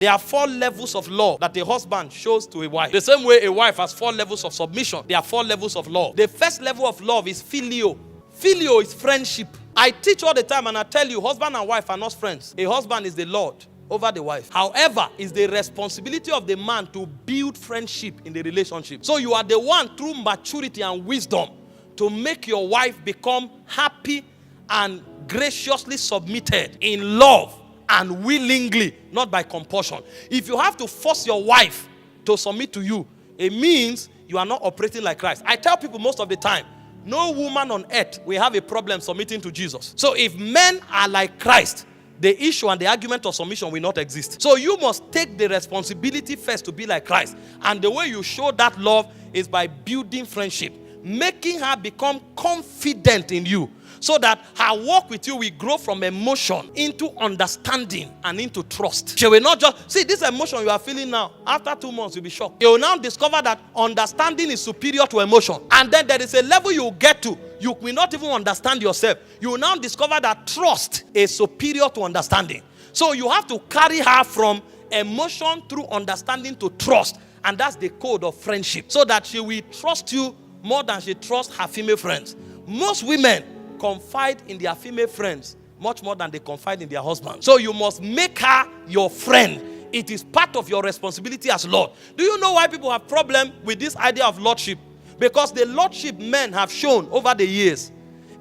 There are 4 levels of love that a husband shows to a wife. The same way a wife has 4 levels of submission, there are 4 levels of love. The first level of love is filio. Filio is friendship. I teach all the time and I tell you, husband and wife are not friends. A husband is the Lord over the wife. However, it's the responsibility of the man to build friendship in the relationship. So you are the one through maturity and wisdom to make your wife become happy and graciously submitted in love and willingly, not by compulsion. If you have to force your wife to submit to you, it means you are not operating like Christ. I tell people most of the time, no woman on earth will have a problem submitting to Jesus. So if men are like Christ, the issue and the argument of submission will not exist. So you must take the responsibility first to be like Christ. And the way you show that love is by building friendship, making her become confident in you, so that her walk with you will grow from emotion into understanding and into trust. She will not just, see this emotion you are feeling now, after 2 months you'll be shocked. You will now discover that understanding is superior to emotion. And then there is a level you get to, you will not even understand yourself. You will now discover that trust is superior to understanding. So you have to carry her from emotion through understanding to trust. And that's the code of friendship. So that she will trust you more than she trusts her female friends. Most women confide in their female friends much more than they confide in their husband. So you must make her your friend. It is part of your responsibility as Lord. Do you know why people have problem with this idea of lordship? Because the lordship men have shown over the years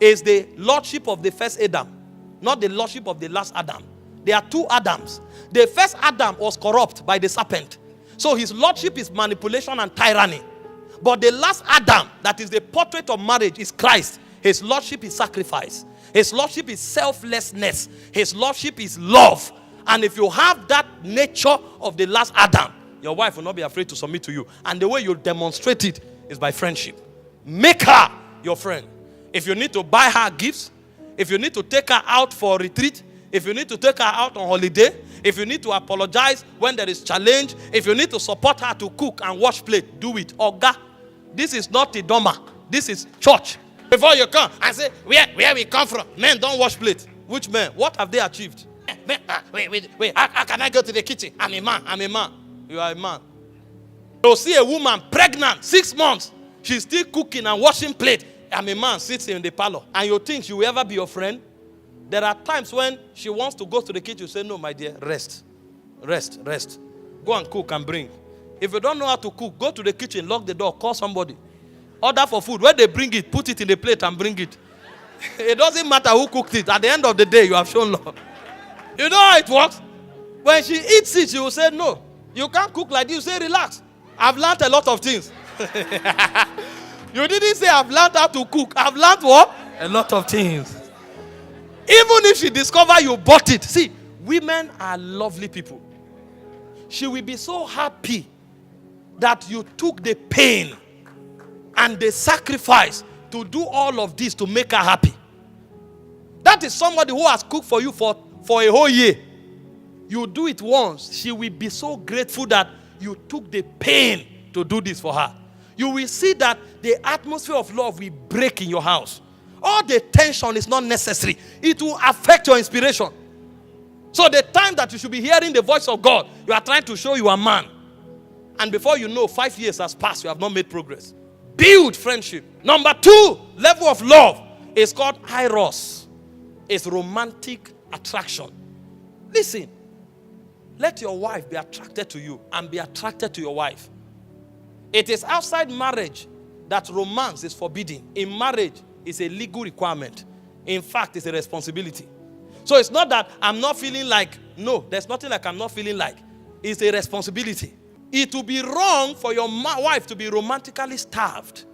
is the lordship of the first Adam, not the lordship of the last Adam. There are 2 Adams. The first Adam was corrupt by the serpent. So his lordship is manipulation and tyranny. But the last Adam, that is the portrait of marriage, is Christ. His lordship is sacrifice. His lordship is selflessness. His lordship is love. And if you have that nature of the last Adam, your wife will not be afraid to submit to you. And the way you demonstrate it is by friendship. Make her your friend. If you need to buy her gifts, if you need to take her out for a retreat, if you need to take her out on holiday, if you need to apologize when there is challenge, if you need to support her to cook and wash plate, do it. Oga, this is not Idoma. This is church. Before you come and say, where we come from, men don't wash plate. Which men? What have they achieved? Wait, how can I go to the kitchen? I'm a man. You are a man. You'll see a woman pregnant, 6 months. She's still cooking and washing plate. I'm a man, sits in the parlor. And you think she will ever be your friend? There are times when she wants to go to the kitchen, you say, no, my dear, rest. Go and cook and bring. If you don't know how to cook, go to the kitchen, lock the door, call somebody. Order for food. When they bring it, put it in the plate and bring it. It doesn't matter who cooked it. At the end of the day, you have shown love. You know how it works? When she eats it, she will say, no, you can't cook like this. You say, relax. I've learned a lot of things. You didn't say I've learned how to cook. I've learned what? A lot of things. Even if she discovers you bought it. See, women are lovely people. She will be so happy that you took the pain and the sacrifice to do all of this to make her happy. That is somebody who has cooked for you for a whole year. You do it once, she will be so grateful that you took the pain to do this for her. You will see that the atmosphere of love will break in your house. All the tension is not necessary. It will affect your inspiration. So the time that you should be hearing the voice of God, you are trying to show you a man. And before you know, 5 years has passed, you have not made progress. Build friendship. Number 2, level of love is called eros. It's romantic attraction. Listen, let your wife be attracted to you and be attracted to your wife. It is outside marriage that romance is forbidden. In marriage, it's a legal requirement. In fact, it's a responsibility. So it's not that I'm not feeling like, no, there's nothing like I'm not feeling like. It's a responsibility. It will be wrong for your wife to be romantically starved.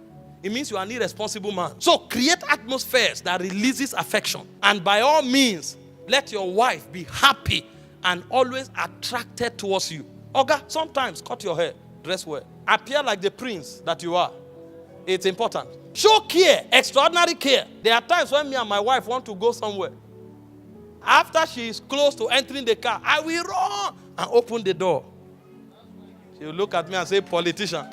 It means you are an irresponsible man. So create atmospheres that releases affection. And by all means, let your wife be happy and always attracted towards you. Oga, sometimes cut your hair, dress well. Appear like the prince that you are. It's important. Show care, extraordinary care. There are times when me and my wife want to go somewhere. After she is close to entering the car, I will run and open the door. She will look at me and say, politician.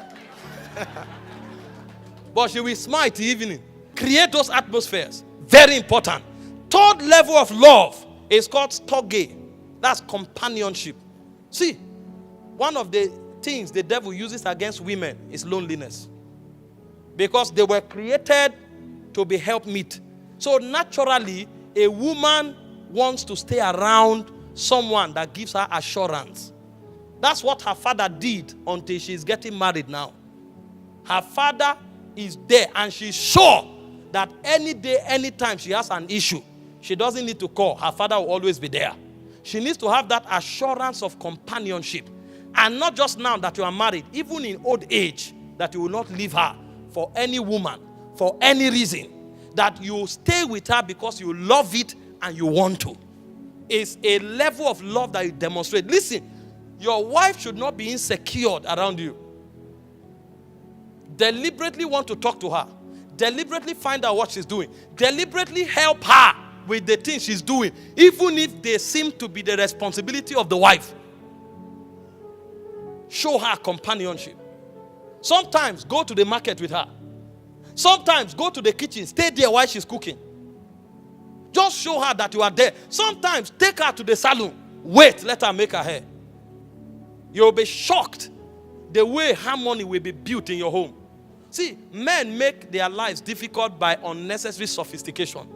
But she will smile till evening. Create those atmospheres. Very important. Third level of love is called storge. That's companionship. See, one of the things the devil uses against women is loneliness. Because they were created to be helpmeet. So naturally, a woman wants to stay around someone that gives her assurance. That's what her father did until she's getting married now. Her father is there and she's sure that any day, anytime she has an issue, she doesn't need to call. Her father will always be there. She needs to have that assurance of companionship. And not just now that you are married, even in old age, that you will not leave her for any woman, for any reason. That you stay with her because you love it and you want to. It's a level of love that you demonstrate. Listen, your wife should not be insecure around you. Deliberately want to talk to her. Deliberately find out what she's doing. Deliberately help her with the things she's doing, even if they seem to be the responsibility of the wife. Show her companionship. Sometimes go to the market with her. Sometimes go to the kitchen, stay there while she's cooking. Just show her that you are there. Sometimes take her to the salon. Wait, let her make her hair. You'll be shocked the way harmony will be built in your home. See, men make their lives difficult by unnecessary sophistication.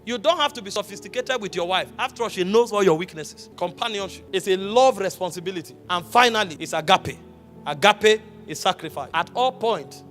You don't have to be sophisticated with your wife. After all, she knows all your weaknesses. Companionship is a love responsibility. And finally, it's agape. Agape is sacrifice. At all points,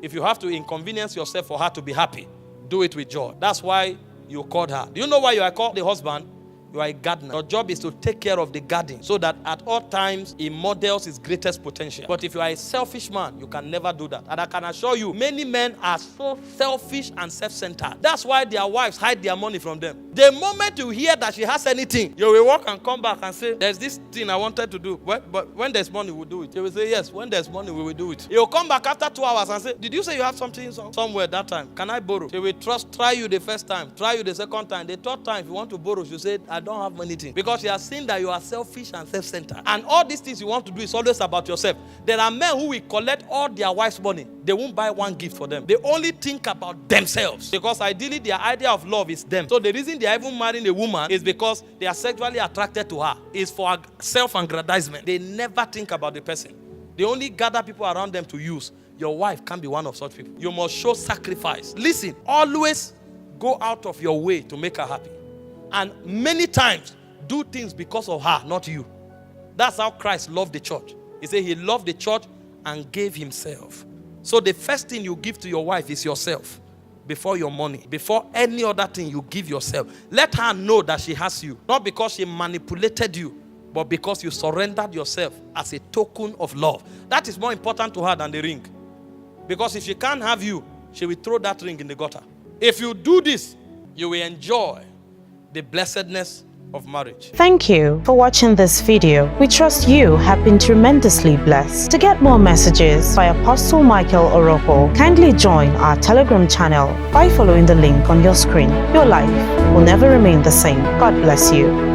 if you have to inconvenience yourself for her to be happy, do it with joy. That's why you called her. Do you know why you are called the husband? You are a gardener. Your job is to take care of the garden so that at all times he models his greatest potential. But if you are a selfish man, you can never do that. And I can assure you, many men are so selfish and self-centered. That's why their wives hide their money from them. The moment you hear that she has anything, you will walk and come back and say, there's this thing I wanted to do. But when there's money, we'll do it. They will say, yes, when there's money, we will do it. You'll come back after 2 hours and say, did you say you have something somewhere that time? Can I borrow? She will try you the first time, try you the second time. The third time, if you want to borrow, she say, I don't have anything. Because she has seen that you are selfish and self-centered. And all these things you want to do is always about yourself. There are men who will collect all their wife's money. They won't buy one gift for them. They only think about themselves. Because ideally, their idea of love is them. So the reason they are even marrying a woman is because they are sexually attracted to her. It's for self-aggrandizement. They never think about the person. They only gather people around them to use. Your wife can't be one of such people. You must show sacrifice. Listen, always go out of your way to make her happy. And many times, do things because of her, not you. That's how Christ loved the church. He said he loved the church and gave himself. So the first thing you give to your wife is yourself. Before your money. Before any other thing, you give yourself. Let her know that she has you. Not because she manipulated you, but because you surrendered yourself as a token of love. That is more important to her than the ring. Because if she can't have you, she will throw that ring in the gutter. If you do this, you will enjoy the blessedness of marriage. Thank you for watching this video. We trust you have been tremendously blessed. To get more messages by Apostle Michael Oropo, kindly join our Telegram channel by following the link on your screen. Your life will never remain the same. God bless you.